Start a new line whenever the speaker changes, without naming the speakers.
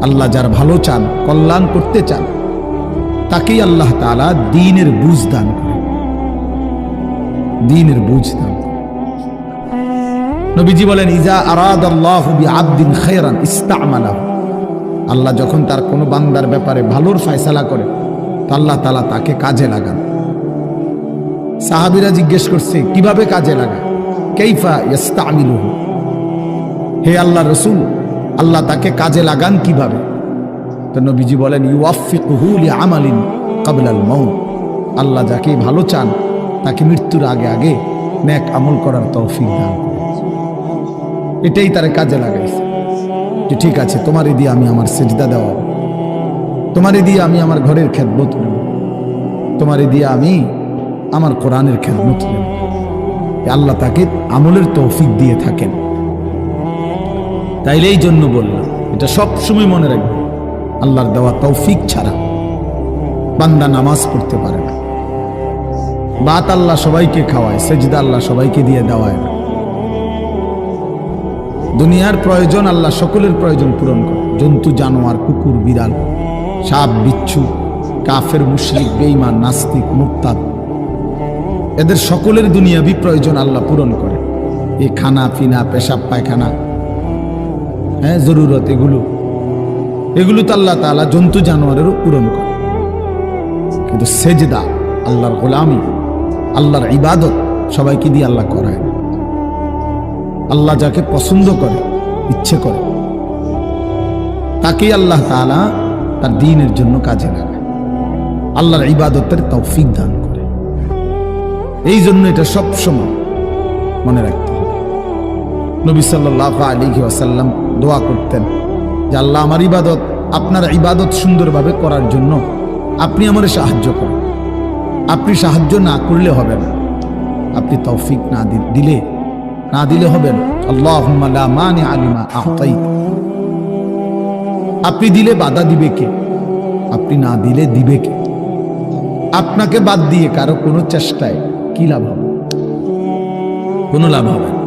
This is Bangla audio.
আল্লাহ যার ভালো চান, কল্যাণ করতে চান, তাকেই আল্লাহ তাআলা দ্বীনের বুঝ দান করেন, দ্বীনের বুঝ দান করেন। নবীজি বলেন, ইজা আরাদাল্লাহু বিআবদিন খায়রান ইস্তা'মালাহু, আল্লাহ যখন তার কোনো বান্দার ব্যাপারে ভালোর ফয়সালা করে, তো আল্লাহ তাআলা তাকে কাজে লাগান। সাহাবীরা জিজ্ঞেস করছে, কিভাবে কাজে লাগায়? কাইফা ইস্তা'মিলুহু, হে আল্লাহর রাসূল, আল্লাহ তাকে কাজে লাগান কিভাবে? তো নবীজি বলেন, ইউওয়াফিকুহু লিআমালিন ক্বাবলাল মাউত, আল্লাহ যাকে ভালো চান তাকে মৃত্যুর আগে আগে নেক আমল করার তৌফিক দান করেন। এটাই তার কাজে লাগাইছে যে ঠিক আছে, তোমারে দিয়ে আমি আমার সিজদা দেওয়া, তোমারে দিয়ে আমি আমার ঘরের খেদমত নেব, তোমারে দিয়ে আমি আমার কোরআনের খেদমত নেব। আল্লাহ তাকে আমলের তৌফিক দিয়ে থাকেন। তাইলে এই জন্য বললাম, এটা সব সময় মনে রাখবে, আল্লাহর দেওয়া তৌফিক ছাড়া বান্দা নামাজ পড়তে পারে না। বাত আল্লাহ সবাইকে খাওয়ায়, সেজদা আল্লাহ সবাইকে দিয়ে দেওয়ায় না। দুনিয়ার প্রয়োজন আল্লাহ সকলের প্রয়োজন পূরণ করে, জন্তু জানোয়ার, কুকুর বিড়াল, সাপ বিচ্ছু, কাফের মুশরিক বেঈমান নাস্তিক মুরতাদ, এদের সকলের দুনিয়াবি প্রয়োজন আল্লাহ পূরণ করে। এই খানা পিনা, পেশাব পায়খানা, জরুরত, এগুলো তো আল্লাহ তাআলা জন্তু জানোয়ারেরও পূরণ করে। কিন্তু সেজদা, আল্লাহর গোলামি, আল্লাহর ইবাদত সবাইকে দিয়ে আল্লাহ করায়। আল্লাহ যাকে পছন্দ করে, ইচ্ছে করে, তাকেই আল্লাহ তাআলা তার দ্বীনের জন্য কাজে লাগায়, আল্লাহর ইবাদতের তৌফিক দান করে। এই জন্য এটা সব সময় মনে রাখতে হবে। নবী সাল্লাল্লাহু আলাইহি ওয়াসাল্লাম দোয়া করতেন যে আল্লাহ, আমার ইবাদত, আপনার ইবাদত সুন্দরভাবে করার জন্য আপনি আমারে সাহায্য করেন। আপনি সাহায্য না করলে হবে না, আপনি তৌফিক না দিলে হবে না। আল্লাহুম্মা লা মানিআ লিমা আ'তাইত, আপনি দিলে বাধা দিবে কে? আপনি না দিলে দিবে কে? আপনাকে বাদ দিয়ে কারো কোনো চেষ্টায় কি লাভ হবে? কোনো লাভ হবে না।